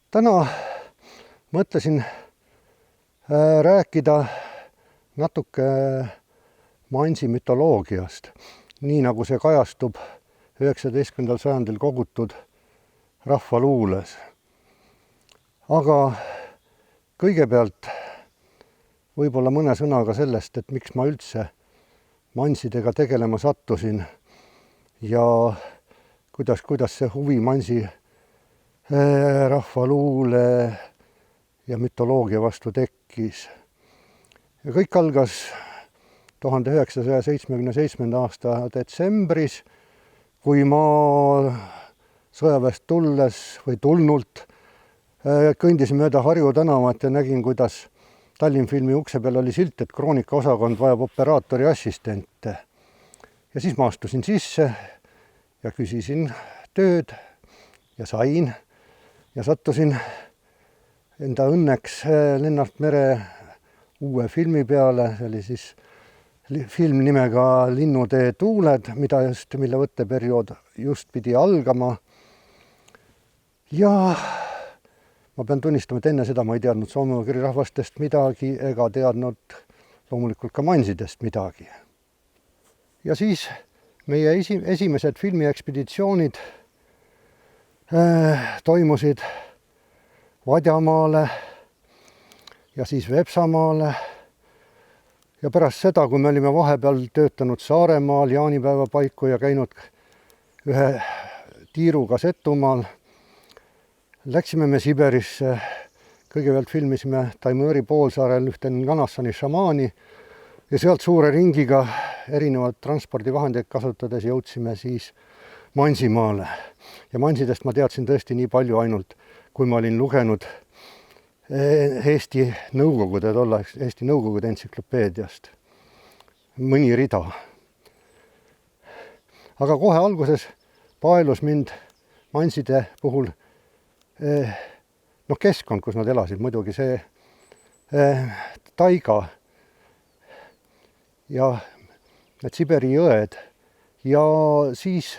Täna mõtlesin rääkida natuke Mansi mütoloogiast, nii nagu see kajastub 19. sajandil kogutud rahvaluules. Aga kõigepealt võib-olla mõne sõnaga sellest, et miks ma üldse mansidega tegelema sattusin ja kuidas see huvi Mansi rahvaluule ja mütoloogia vastu tekkis. Ja kõik algas 1977. aasta detsembris, kui ma sõjaväest tulnult kõndisin mööda Harju tänavat ja nägin, kuidas Tallinnfilmi ukse peal oli silt, et kroonikaosakond vajab operaatori assistente. Ja siis ma astusin sisse ja küsisin tööd ja sain. Ja sattusin enda õnneks Lennart Mere uue filmi peale, see oli siis film nimega Linnutee tuuled, mille võtteperiood just pidi algama. Ja ma pean tunnistama, et enne seda ma ei teadnud soome-ugri rahvastest midagi ega teadnud loomulikult ka mansidest midagi. Ja siis meie esimesed filmiekspeditsioonid toimusid Vadjamaale ja siis Vepsamaale. Ja pärast seda, kui me olime vahepeal töötanud Saaremaal, jaanipäeva paiku ja käinud ühe tiiruga Setumaal, läksime me Siberisse. Kõigepealt filmisime Taimõõri poolsaarel ühte Nganassani šamaani ja sealt suure ringiga erinevad transpordivahendeid kasutades jõudsime siis Mansimaale. Ja mansidest ma teadsin tõesti nii palju ainult, kui ma olin lugenud Eesti Nõukogude entsüklopeediast. Mõni rida. Aga kohe alguses paelus mind manside puhul keskkond, kus nad elasid, muidugi see taiga ja need Siberi jõed ja siis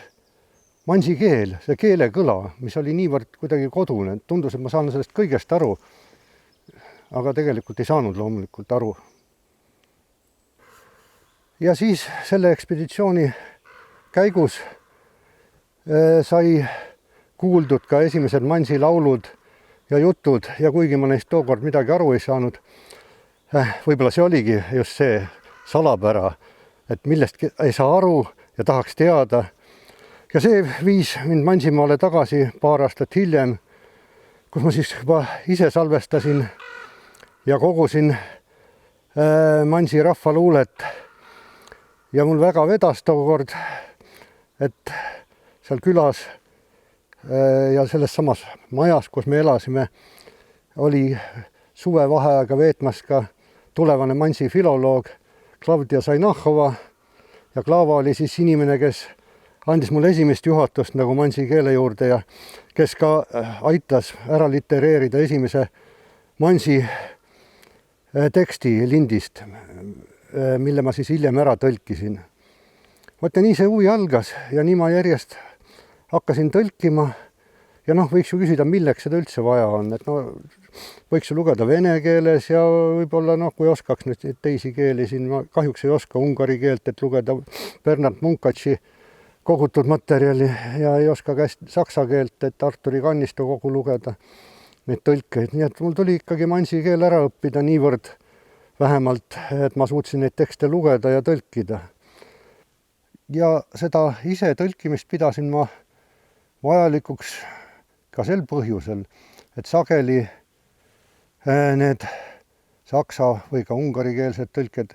mansi keel, see keelekõla, mis oli niivõrd kuidagi kodune, tundus, et ma saan sellest kõigest aru, aga tegelikult ei saanud loomulikult aru. Ja siis selle ekspeditsiooni käigus sai kuuldud ka esimesed mansi laulud ja jutud ja kuigi ma neist tookord midagi aru ei saanud, võib-olla see oligi just see salapära, et millest ei saa aru ja tahaks teada. Ja see viis mind Mansimaale tagasi paar aastat hiljem, kus ma siis juba ise salvestasin ja kogusin Mansi rahvaluulet. Ja mul väga vedas tookord, et seal külas ja selles samas majas, kus me elasime, oli suvevaheaega veetmas ka tulevane Mansi filoloog Klavdia Sainahova ja Klava oli siis inimene, kes andis mulle esimest juhatust nagu mansi keele juurde ja kes ka aitas ära litereerida esimese mansi teksti lindist, mille ma siis hiljem ära tõlkisin. Vot ja nii see huvi algas ja nii ma järjest hakkasin tõlkima ja võiks ju küsida, milleks seda üldse vaja on. Et võiks ju lugeda vene keeles ja võib-olla kui oskaks nüüd teisi keeli siin, ma kahjuks ei oska ungari keelt, et lugeda Bernard Munkatši kogutud materjali ja ei oska ka saksa keelt, et Arturi Kannisto kogu lugeda neid tõlkeid. Nii et mul tuli ikkagi mansi keel ära õppida niivõrd vähemalt, et ma suutsin neid tekste lugeda ja tõlkida. Ja seda ise tõlkimist pidasin ma vajalikuks ka sel põhjusel, et sageli need saksa või ka ungarikeelsed tõlked,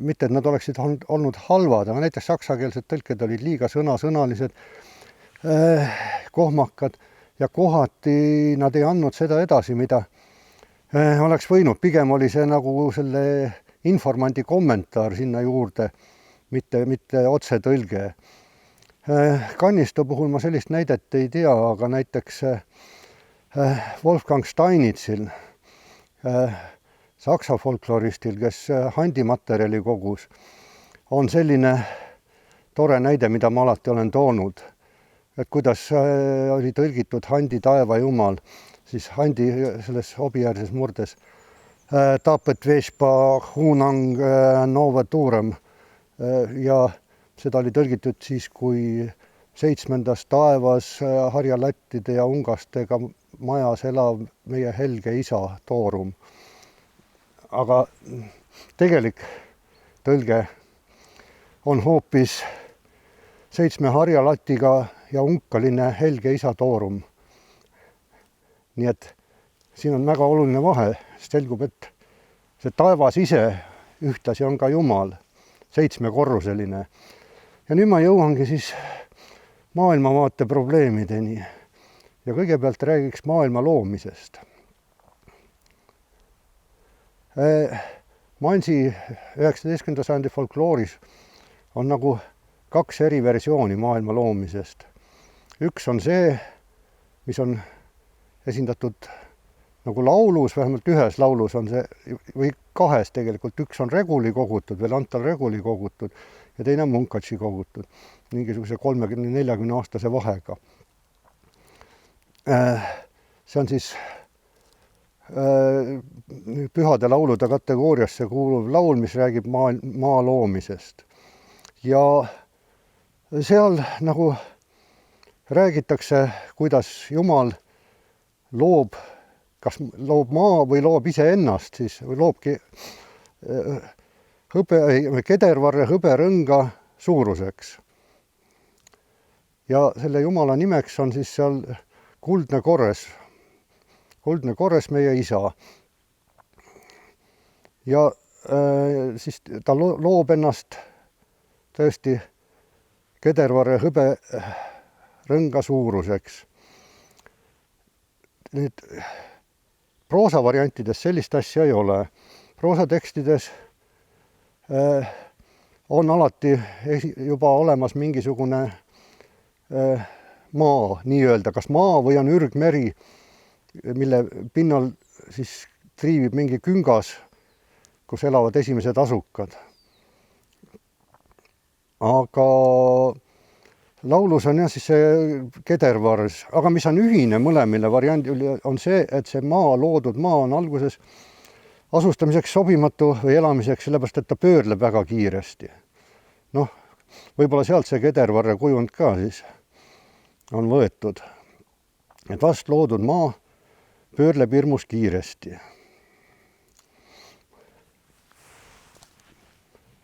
mitte et nad oleksid olnud halvad, aga näiteks saksakeelsed tõlked olid liiga sõnalised, kohmakad ja kohati nad ei andnud seda edasi, mida oleks võinud. Pigem oli see nagu selle informandi kommentaar sinna juurde, mitte otsetõlge. Kannisto puhul ma sellist näidet ei tea, aga näiteks Wolfgang Steinitzil, saksa folkloristil, kes Handi materjali kogus, on selline tore näide, mida ma alati olen toonud. et kuidas oli tõlgitud Handi taevajumal, siis Handi selles hobiäärses murdes tapet vespa hunang nova tuurem ja seda oli tõlgitud siis, kui 7. taevas harjalattide ja ungastega majas elav meie helge isa toorum. Aga tegelik tõlge on hoopis 7 harjalatiga ja unkaline helge isa toorum. Nii et siin on väga oluline vahe, selgub, et see taevas ise ühtlasi on ka Jumal, 7-korruseline. Ja nüüd ma jõuangi siis maailmavaate probleemideni ja kõigepealt räägiks maailma loomisest. Mansi 19. sajandi folklooris on nagu 2 eri versiooni maailma loomisest. Üks on see, mis on esindatud nagu laulus, vähemalt ühes laulus on see, või 2 tegelikult, üks on Reguli kogutud, veel Antal Reguli kogutud ja teine on Munkatši kogutud, mingisuguse 30-40 aastase vahega. See on siis pühade laulude kategooriasse kuuluv laul, mis räägib maa loomisest. Ja seal nagu räägitakse, kuidas Jumal loob, kas loob maa või loob iseennast siis, või loobki kedervarre hõberõnga suuruseks. Ja selle Jumala nimeks on siis seal kuldne korres meie isa. Ja siis ta loob ennast tõesti kedervarre hõberõnga suuruseks. Nüüd proosavariantides sellist asja ei ole. Proosatekstides on alati juba olemas mingisugune maa, nii-öelda, kas maa või on ürgmeri, mille pinnal siis triivib mingi küngas, kus elavad esimesed asukad. Aga laulus on jah siis see kedervars, aga mis on ühine mõlemile variandile, on see, et see loodud maa on alguses asustamiseks sobimatu või elamiseks, sellepärast et ta pöörleb väga kiiresti. Noh, võib-olla sealt see kedervarre kujund ka siis on võetud. Et vast loodud maa pöörleb hirmus kiiresti.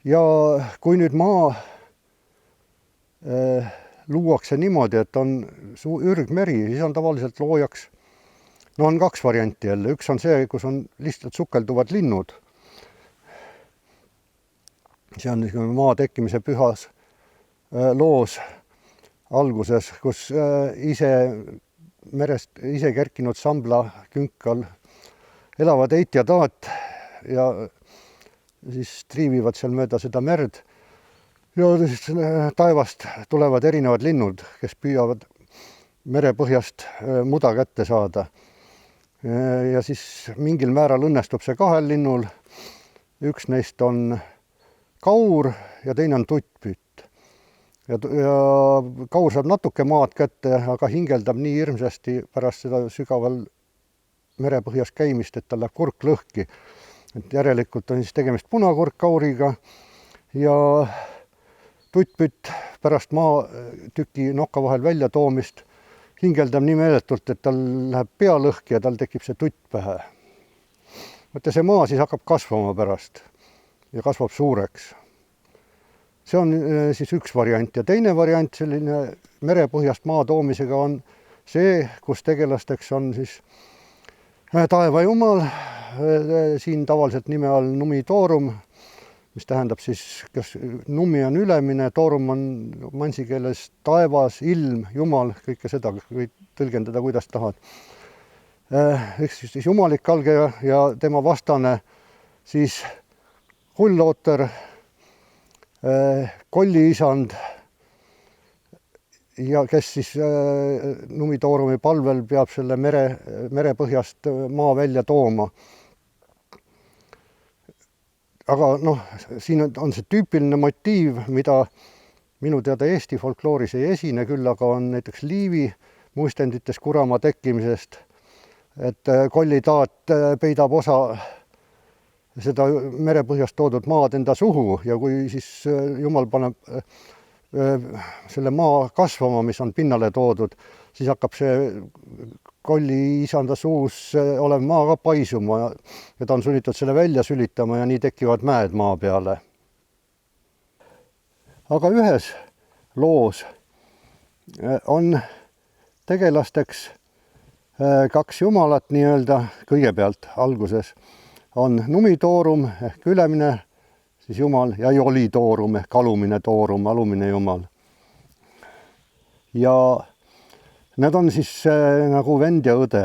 Ja kui nüüd maa luuakse niimoodi, et on ürgmeri, siis on tavaliselt loojaks, no on 2 varianti jälle. Üks on see, kus on lihtsalt sukelduvad linnud. See on maa tekkimise pühas loos alguses, kus ise kerkinud sambla künkal elavad eit ja taat ja siis triivivad seal mööda seda merd. Ja siis taevast tulevad erinevad linnud, kes püüavad merepõhjast muda kätte saada. Ja siis mingil määral õnnestub see 2 linnul. Üks neist on kaur ja teine on tuttpütt. Ja kaur saab natuke maad kätte, aga hingeldab nii hirmsasti pärast seda sügaval merepõhjas käimist, et tal läheb kurk lõhki. Et järelikult on siis tegemist punakurkkauriga ja tuttpütt pärast maatüki nokka vahel välja toomist hingeldab nii meeletult, et tal läheb pea lõhki ja tal tekib see tutt pähe. Mõte see maa siis hakkab kasvama pärast ja kasvab suureks. See on siis üks variant ja teine variant selline merepõhjast maa toomisega on see, kus tegelasteks on siis taevajumal, siin tavaliselt nime all Numitoorum, mis tähendab siis, kas numi on ülemine, toorum on mansi keeles taevas, ilm, Jumal, kõike seda võid tõlgendada, kuidas tahad. Eks siis jumalik alge ja tema vastane siis hullooter, kolliisand ja kes siis Numitoorumi palvel peab selle merepõhjast maa välja tooma. Aga noh, siin on see tüüpiline motiiv, mida minu teada Eesti folklooris ei esine, küll aga on näiteks Liivi muistendites Kuramaa tekkimisest, et kollitaat peidab osa seda merepõhjast toodud maad enda suhu ja kui siis jumal paneb selle maa kasvama, mis on pinnale toodud, siis hakkab see kolli isanda suus olev maa ka paisuma ja ta on sunnitud selle välja sülitama ja nii tekivad mäed maa peale. Aga ühes loos on tegelasteks kaks jumalat nii-öelda, kõigepealt alguses on Numitoorum ehk ülemine siis jumal ja Jolitoorum ehk alumine toorum, alumine jumal. Ja need on siis nagu vend ja õde.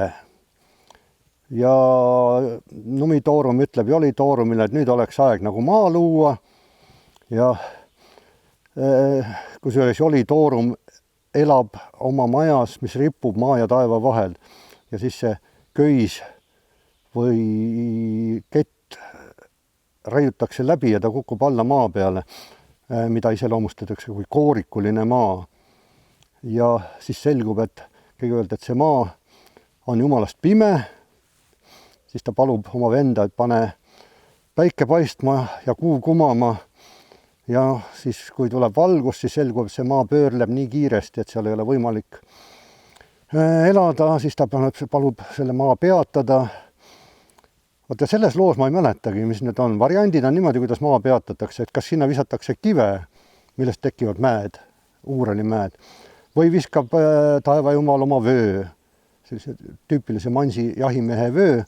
Ja Numitoorum ütleb Jolitoorumile, et nüüd oleks aeg nagu maa luua ja kusjuures Jolitoorum elab oma majas, mis ripub maa ja taeva vahel ja siis see köis või kett raiutakse läbi ja ta kukub alla maa peale, mida iseloomustatakse kui koorikuline maa. Ja siis selgub, et kõigepealt, et see maa on jumalast pime, siis ta palub oma venda, et pane päike paistma ja kuu kumama ja siis, kui tuleb valgus, siis selgub, et see maa pöörleb nii kiiresti, et seal ei ole võimalik elada, siis ta palub selle maa peatada. Vaata, selles loos ma ei mäletagi, mis need on. Variandid on niimoodi, kuidas maa peatatakse, et kas sinna visatakse kive, millest tekivad mäed, uuralimäed, või viskab taevajumal oma vöö, sellise tüüpilise mansi jahimehe vöö,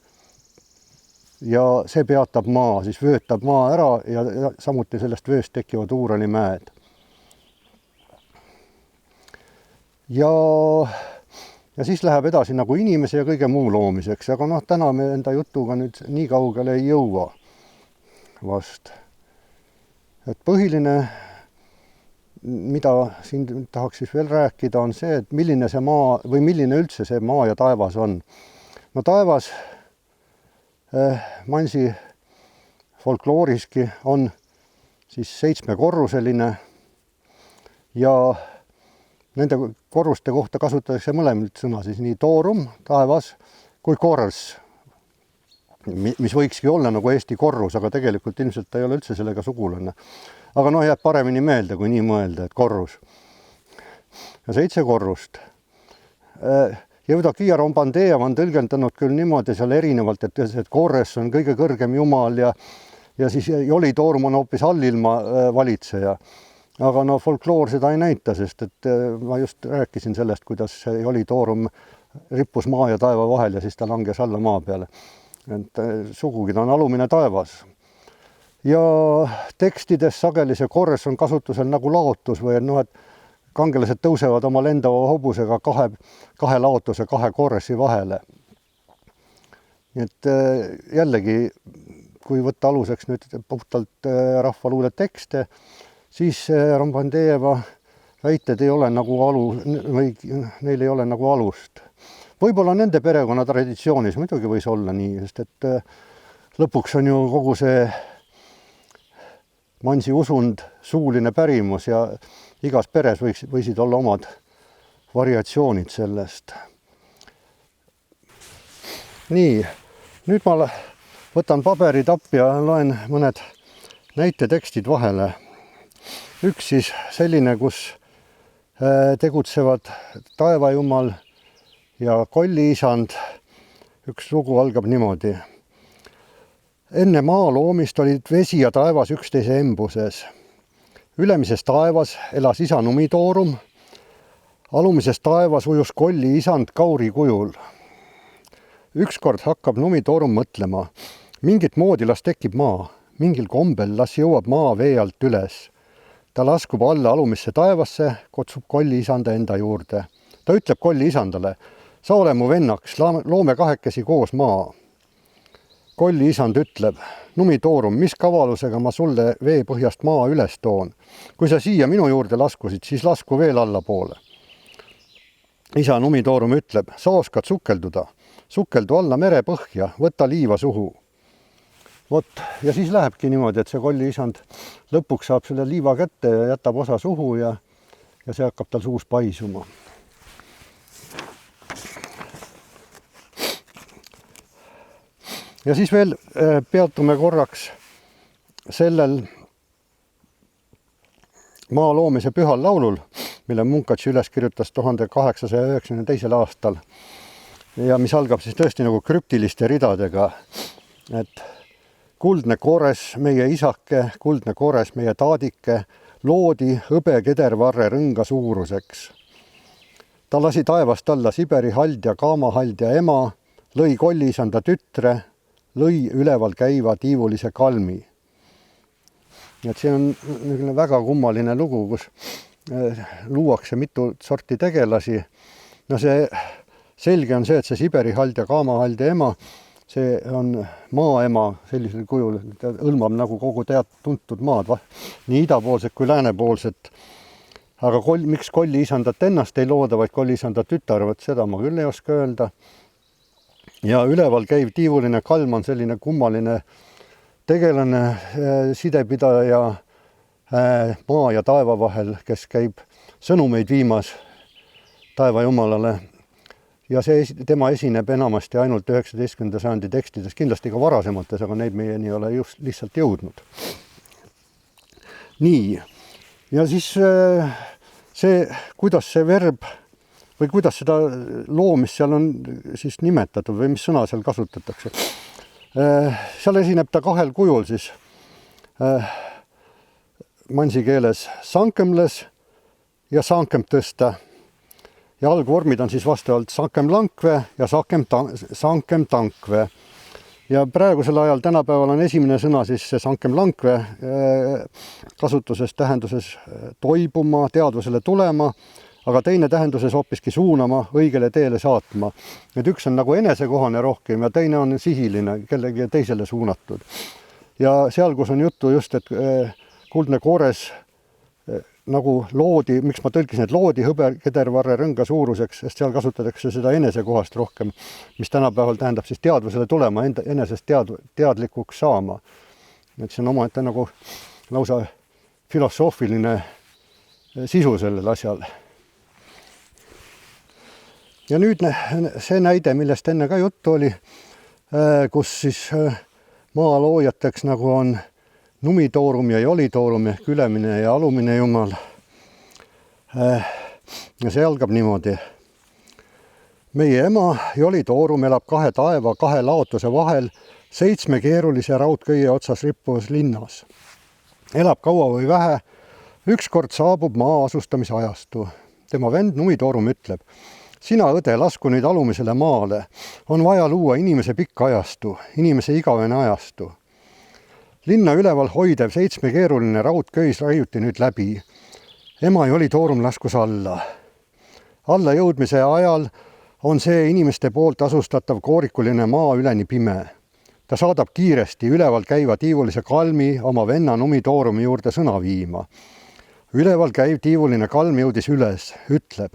ja see peatab maa, siis vöötab maa ära ja samuti sellest vööst tekivad uuralimäed. Ja siis läheb edasi nagu inimese ja kõige muu loomiseks, aga täna me enda jutuga nüüd nii kaugele ei jõua vast. Et põhiline, mida siin tahaks siis veel rääkida, on see, et milline see maa või milline üldse see maa ja taevas on. No taevas mansi folklooriski on siis 7-korruseline ja nende korruste kohta kasutatakse mõlemad sõna, siis nii toorum, taevas, kui korrs, mis võikski olla nagu Eesti korrus, aga tegelikult ilmselt ta ei ole üldse sellega sugulane. Aga jääb paremini meelde, kui nii mõelda, et korrus. Ja 7 korrust. Jevdokia Rombandejev on tõlgendanud küll niimoodi seal erinevalt, et korres on kõige kõrgem jumal ja siis Jolitoorum on hoopis allilma valitseja. Aga folkloor seda ei näita, sest et ma just rääkisin sellest, kuidas Jolitoorum rippus maa ja taeva vahel ja siis ta langes alla maa peale. Et sugugi ta on alumine taevas. Ja tekstides sageli see korres on kasutusel nagu laotus või et kangelased tõusevad oma lendava hobusega kahe laotuse, 2 korresi vahele. Et jällegi, kui võtta aluseks nüüd puhtalt rahvaluule tekste, siis Rombandejeva väited ei ole nagu neil ei ole nagu alust. Võib-olla nende perekonna traditsioonis muidugi võis olla nii, sest et lõpuks on ju kogu see mansi usund suuline pärimus ja igas peres võisid olla omad variatsioonid sellest. Nii, nüüd ma võtan paberid appi ja loen mõned näitetekstid vahele. Üks siis selline, kus tegutsevad taevajumal ja kolliisand. Üks lugu algab niimoodi. Enne maa loomist olid vesi ja taevas üksteise embuses. Ülemises taevas elas isa Numitoorum. Alumises taevas ujus kolli isand Kauri kujul. Ükskord hakkab Numitoorum mõtlema. Mingit moodi las tekib maa. Mingil kombel las jõuab maa vee alt üles. Ta laskub alla alumisse taevasse, kutsub kolli isanda enda juurde. Ta ütleb kolli isandale, sa ole mu vennaks, loome 2 koos maa. Kolli isand ütleb, Numitoorum, mis kavalusega ma sulle vee põhjast maa üles toon? Kui sa siia minu juurde laskusid, siis lasku veel allapoole. Isa Numitoorum ütleb, sa oskad sukelduda. Sukeldu alla mere põhja, võta liiva suhu. Vot, ja siis lähebki niimoodi, et see kolliisand lõpuks saab selle liiva kätte ja jätab osa suhu ja see hakkab tal suus paisuma. Ja siis veel peatume korraks sellel maa loomise pühal laulul, mille Munkac üles kirjutas 1892. aastal ja mis algab siis tõesti nagu krüptiliste ridadega, et kuldne koores meie isake, kuldne koores meie taadike, loodi hõbe kedervarre rõnga suuruseks. Ta lasi taevast alla Siberi hald ja kaamahald ja ema, lõi kolliisanda tütre, lõi üleval käiva tiivulise kalmi. Et see on väga kummaline lugu, kus luuakse mitu sorti tegelasi. No see selge on see, et see Siberi hald ja kaamahald ja ema, see on maaema sellisel kujul, ta hõlmab nagu kogu tuntud maad, nii idapoolset kui läänepoolset. Aga miks kolliisandat ennast ei looda, vaid kolliisanda tütar, seda ma küll ei oska öelda. Ja üleval käiv tiivuline kalm on selline kummaline tegelane sidepidaja maa ja taeva vahel, kes käib sõnumeid viimas taeva jumalale. Ja tema esineb enamasti ainult 19. sajandi tekstides, kindlasti ka varasemates, aga neid meieni ei ole just lihtsalt jõudnud. Nii, ja siis see, kuidas see verb või kuidas seda loomist seal on siis nimetatud või mis sõna seal kasutatakse. Seal esineb ta kahel kujul siis mansi keeles sankemles ja sankem tõsta. Ja algvormid on siis vastavalt sankem lankve ja sankem tankve. Ja praegusel ajal tänapäeval on esimene sõna siis see sankem lankve kasutuses tähenduses toibuma, teadvusele tulema, aga teine tähenduses hoopiski suunama, õigele teele saatma. Et üks on nagu enesekohane rohkem ja teine on sihiline, kellegi teisele suunatud. Ja seal, kus on juttu just, et kuldne koores nagu loodi, miks ma tõlkisin, et loodi hõbe kedervarre rõnga suuruseks, sest seal kasutatakse seda enesekohast rohkem, mis tänapäeval tähendab siis teadvusele tulema, enesest teadlikuks saama. Et see on omaette nagu lausa filosoofiline sisu sellel asjal. Ja nüüd see näide, millest enne ka juttu oli, kus siis maaloojateks nagu on numitoorum ja jolitoorum ehk ülemine ja alumine jumal. Ja see algab niimoodi. Meie ema jolitoorum elab kahe taeva, kahe laotuse vahel 7 keerulise raudköie otsas rippuvas linnas. Elab kaua või vähe, ükskord saabub maa asustamise ajastu. Tema vend numitoorum ütleb, sina õde, lasku nüüd alumisele maale. On vaja luua inimese pikk ajastu, inimese igavene ajastu. Linna üleval hoidev 7 keeruline raudköis raiuti nüüd läbi. Ema jolitoorum laskus alla. Alla jõudmise ajal on see inimeste poolt asustatav koorikuline maa üleni pime. Ta saadab kiiresti üleval käiva tiivulise kalmi oma venna numitoorumi juurde sõna viima. Üleval käiv tiivuline kalm jõudis üles, ütleb,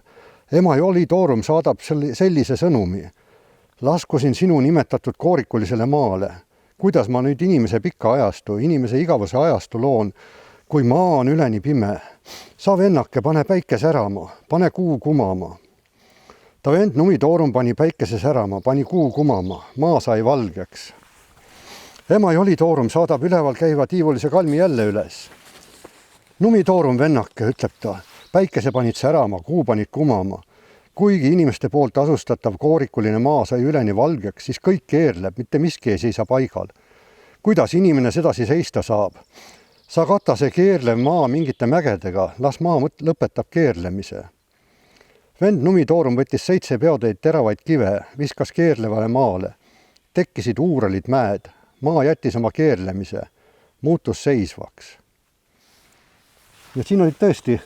ema jolitoorum saadab sellise sõnumi. Laskusin sinu nimetatud koorikulisele maale. Kuidas ma nüüd inimese pikka ajastu, inimese igavuse ajastu loon, kui maa on üleni pime? Sa vennake, pane päike särama, pane kuu kumama. Ta vend numitoorum pani päikese särama, pani kuu kumama, maa sai valgeks. Ema jolitoorum saadab üleval käiva tiivulise kalmi jälle üles. Numitoorum vennake, ütleb ta, päikese panid särama, kuu panid kumama. Kuigi inimeste poolt asustatav koorikuline maa sai üleni valgeks, siis kõik keerleb, mitte miski ei seisa paigal. Kuidas inimene sedasi seista saab? Sa kata see keerlev maa mingite mägedega, las maa lõpetab keerlemise. Vend numitoorum võttis 7 peotäit teravaid kive, viskas keerlevale maale. Tekkisid uuralid mäed, maa jättis oma keerlemise, muutus seisvaks. Ja siin olid tõesti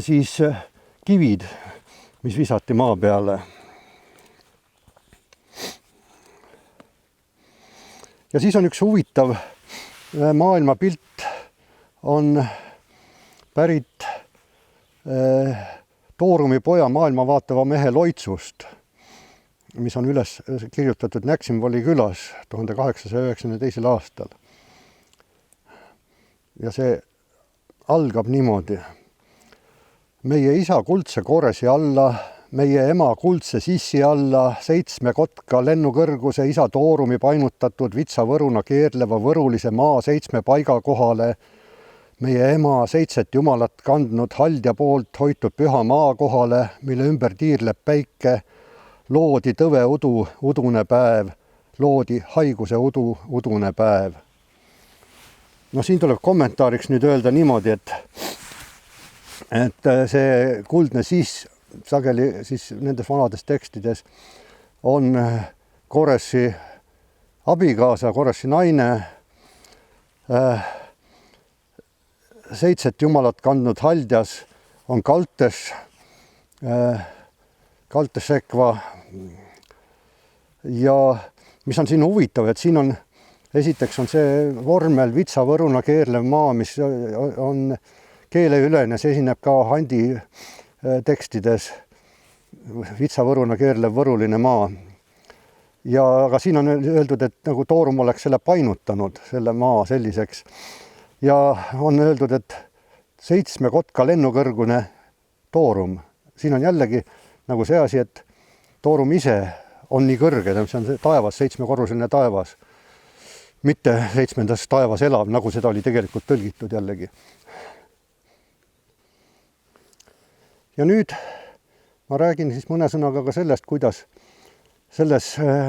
siis kivid, mis visati maa peale. Ja siis on üks huvitav maailmapilt, on pärit Toorumi poja maailma vaatava mehe loitsust. mis on üles kirjutatud Näksimboli külas 1892. aastal. Ja see algab niimoodi. Meie isa kuldse koresi alla, meie ema kuldse sissi alla, 7 kotka lennukõrguse isa toorumi painutatud vitsavõruna keerleva võrulise maa 7 paiga kohale, meie ema 7 jumalat kandnud haldja poolt hoitud püha maa kohale, mille ümber tiirleb päike, loodi tõve udu, udune päev, loodi haiguse udu, udune päev. No siin tuleb kommentaariks nüüd öelda niimoodi, et see kuldne siss sageli siis nendes vanades tekstides on Koreši abikaasa, Koreši naine, 7 jumalat kandnud haldjas on Kaltešekva ja mis on siin huvitav, et siin on esiteks on see vormel vitsavõruna keerlev maa, mis on keeleülene, see esineb ka Handi tekstides, vitsavõruna keerlev võruline maa. Ja aga siin on öeldud, et nagu toorum oleks selle painutanud, selle maa selliseks. Ja on öeldud, et 7 kotka lennukõrgune toorum. Siin on jällegi nagu see asi, et toorum ise on nii kõrge, see on see taevas, 7-korruseline taevas. Mitte 7. taevas elav, nagu seda oli tegelikult tõlgitud jällegi. Ja nüüd ma räägin siis mõne sõnaga ka sellest, kuidas selles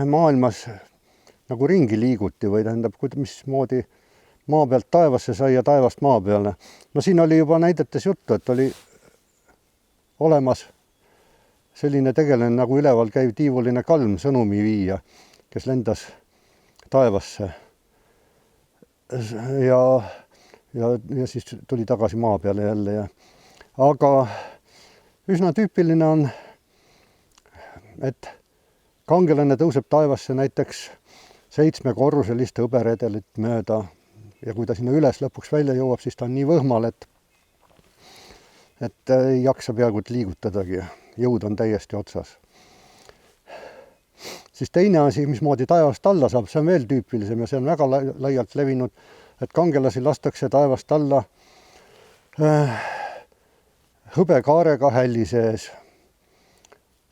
maailmas nagu ringi liiguti või tähendab, mismoodi maa pealt taevasse sai ja taevast maa peale. No siin oli juba näidetes juttu, et oli olemas selline tegelane nagu üleval käiv tiivuline kalm, sõnumi viia, kes lendas taevasse. Ja siis tuli tagasi maa peale jälle. Aga üsna tüüpiline on, et kangelane tõuseb taevasse näiteks 7-korruseliste hõberedelit mööda ja kui ta sinna üles lõpuks välja jõuab, siis ta on nii võhmal, et ei jaksa peaaegu liigutadagi. Jõud on täiesti otsas. Siis teine asi, mismoodi taevast alla saab, see on veel tüüpilisem ja see on väga laialt levinud, et kangelasi lastakse taevast alla hõbekaarega hälli sees.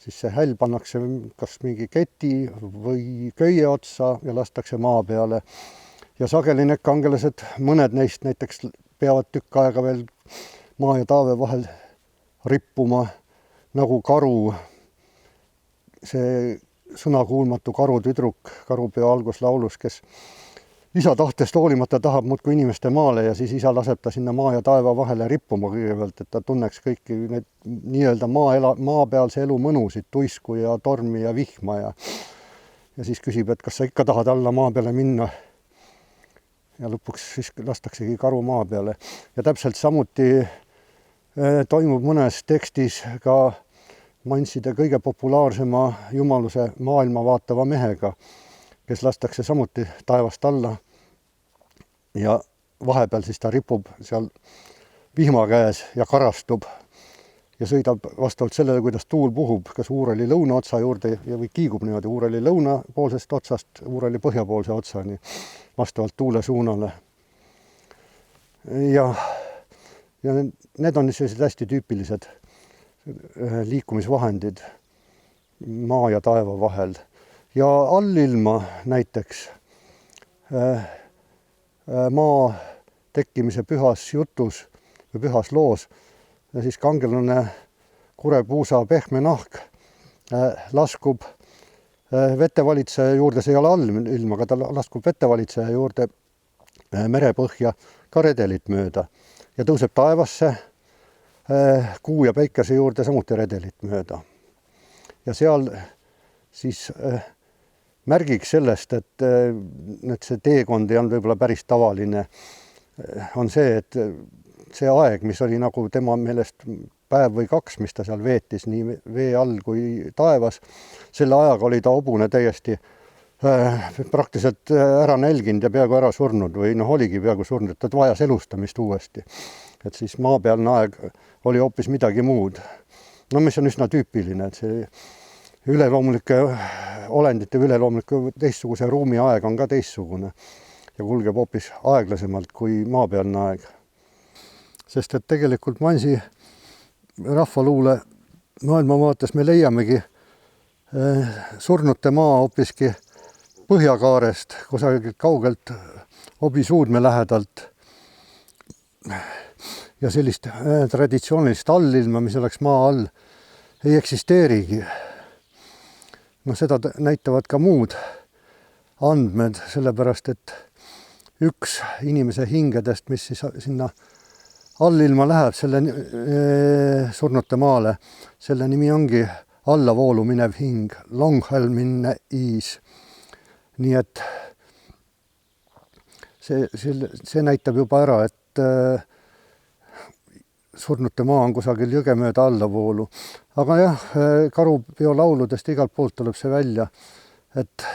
Siis see häll pannakse kas mingi keti või köie otsa ja lastakse maa peale. Ja sageli need kangelased, mõned neist näiteks peavad tükk aega veel maa ja taeve vahel rippuma nagu karu. See sõnakuulmatu karutüdruk Karupeo alguslaulus, kes isa tahtest hoolimata tahab muudkui inimeste maale ja siis isa laseb ta sinna maa ja taeva vahele rippuma kõigepealt, et ta tunneks kõiki need nii-öelda maapealse elu mõnusid, tuisku ja tormi ja vihma ja siis küsib, et kas sa ikka tahad alla maa peale minna. Ja lõpuks siis lastaksegi karu maa peale. Ja täpselt samuti toimub mõnes tekstis ka Manside kõige populaarsema jumaluse maailma vaatava mehega, kes lastakse samuti taevast alla ja vahepeal siis ta ripub seal vihma käes ja karastub ja sõidab vastavalt sellele, kuidas tuul puhub, kas Uureli lõunaotsa juurde või kiigub niimoodi Uureli lõunapoolsest otsast Uureli põhjapoolse otsani vastavalt tuule suunale. Ja need on sellised hästi tüüpilised liikumisvahendid maa ja taeva vahel. Ja allilma näiteks maa tekkimise pühas jutus või pühas loos ja siis kangelane kurepuusa pehme nahk laskub vetevalitseja juurde, see ei ole allilm, aga ta laskub vetevalitseja juurde merepõhja ka redelit mööda ja tõuseb taevasse kuu ja päikese juurde samuti redelit mööda. Ja seal siis märgiks sellest, et see teekond ei olnud võib-olla päris tavaline, on see, et see aeg, mis oli nagu tema meelest päev või 2, mis ta seal veetis nii vee all kui taevas, selle ajaga oli ta hobune täiesti praktiliselt ära nälginud ja peaaegu ära surnud või oligi peaaegu surnud, et ta vajas elustamist uuesti. Et siis maapealne aeg oli hoopis midagi muud. No mis on üsna tüüpiline, et see üleloomulike olendite või üleloomuliku teistsuguse ruumiaeg on ka teistsugune ja kulgeb hoopis aeglasemalt kui maapealne aeg. Sest et tegelikult Mansi rahvaluule maailmavaates me leiamegi surnute maa hoopiski põhjakaarest, kusagilt kaugelt Hobisuudme lähedalt ja sellist traditsioonilist allilma, mis oleks maa all, ei eksisteerigi. No seda näitavad ka muud andmed, sellepärast et üks inimese hingedest, mis siis sinna allilma läheb, selle surnute maale, selle nimi ongi allavoolu minev hing, Longhelminne Iis. Nii et see näitab juba ära, et surnute maa on kusagil jõge mööda allavoolu. Aga jah, Karupeo lauludest igalt poolt tuleb see välja, et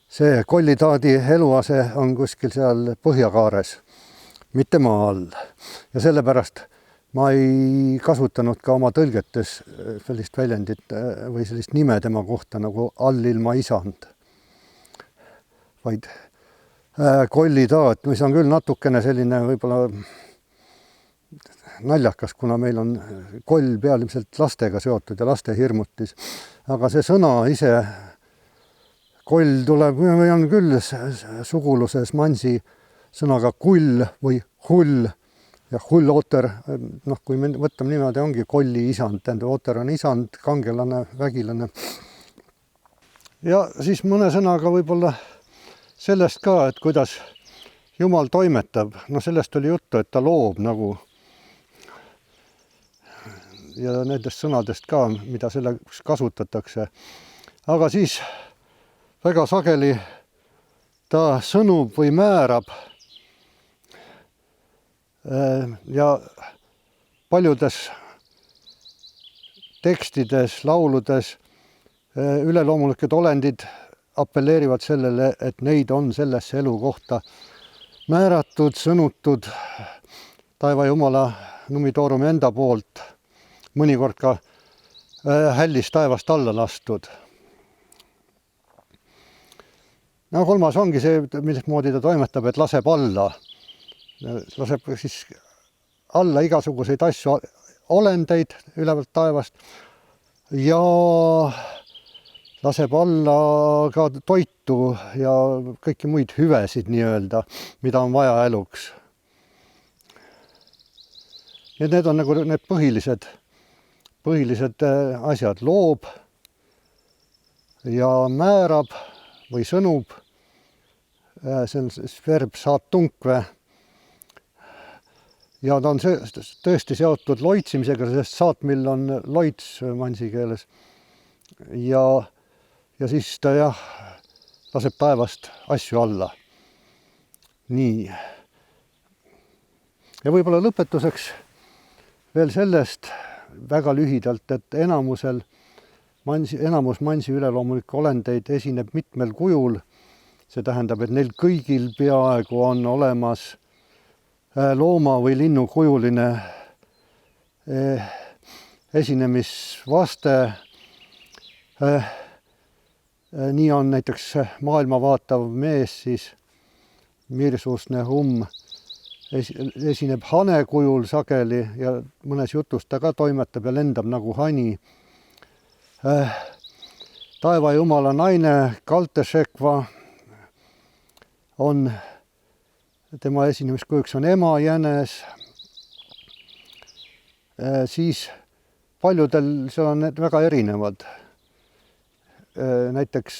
see kollitaadi eluase on kuskil seal põhjakaares, mitte maa all. Ja sellepärast ma ei kasutanud ka oma tõlgetes sellist väljendit või sellist nime tema kohta nagu allilma isand, vaid kollitaat, mis on küll natukene selline võib-olla naljakas, kuna meil on koll pealiselt lastega seotud ja laste hirmutis. Aga see sõna ise, koll tuleb või on küll suguluses Mansi sõnaga kull või hull ja hull-oter, kui me võtame niimoodi, ongi kolli isand, tähendab, oter on isand, kangelane, vägilane. Ja siis mõne sõnaga võib-olla sellest ka, et kuidas Jumal toimetab. No sellest oli juttu, et ta loob nagu ja nendest sõnadest ka, mida selleks kasutatakse. Aga siis väga sageli ta sõnub või määrab ja paljudes tekstides, lauludes üleloomulikud olendid apelleerivad sellele, et neid on sellesse elu kohta määratud, sõnutud taevajumala Numitoorumi enda poolt, mõnikord ka hällis taevast alla lastud. No kolmas ongi see, millismoodi ta toimetab, et laseb alla. Laseb siis alla igasuguseid asju, olendeid ülevalt taevast ja laseb alla ka toitu ja kõiki muid hüvesid nii-öelda, mida on vaja eluks. Ja need on nagu need põhilised asjad. Loob ja määrab või sõnub. See on verb saatunkve. Ja ta on tõesti seotud loitsimisega, sest saatmill on loits mansi keeles. Ja siis ta laseb taevast asju alla. Nii. Ja võib-olla lõpetuseks veel sellest väga lühidalt, et enamus mansi üleloomulikke olendeid esineb mitmel kujul. See tähendab, et neil kõigil peaaegu on olemas looma või linnu kujuline esinemisvaste. Nii on näiteks maailma vaatav mees, siis Mirsusne esineb hane kujul sageli ja mõnes jutus ta ka toimetab ja lendab nagu hani. Taevajumala naine Kaltešekva on, tema esinemiskujuks on ema jänes. Siis paljudel seal on need väga erinevad. Näiteks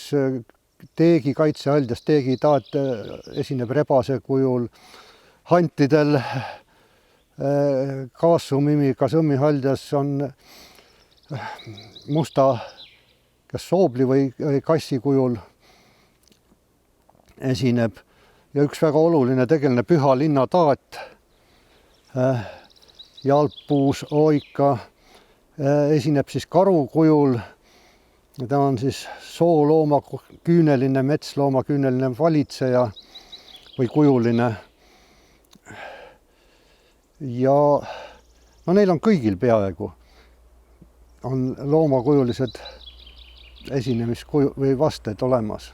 teegi kaitsehaljas, teegi taat esineb rebase kujul. Hantidel kaasumimi kasõmmi haljas on musta kas soobli või kassi kujul esineb. Ja üks väga oluline tegelane püha linna taat, Jalpuus Oika, esineb siis karu kujul. Ta on siis soolooma küüneline, metslooma küüneline valitseja või kujuline. Ja no neil on kõigil peaaegu on loomakujulised esinemiskuju või vasted olemas.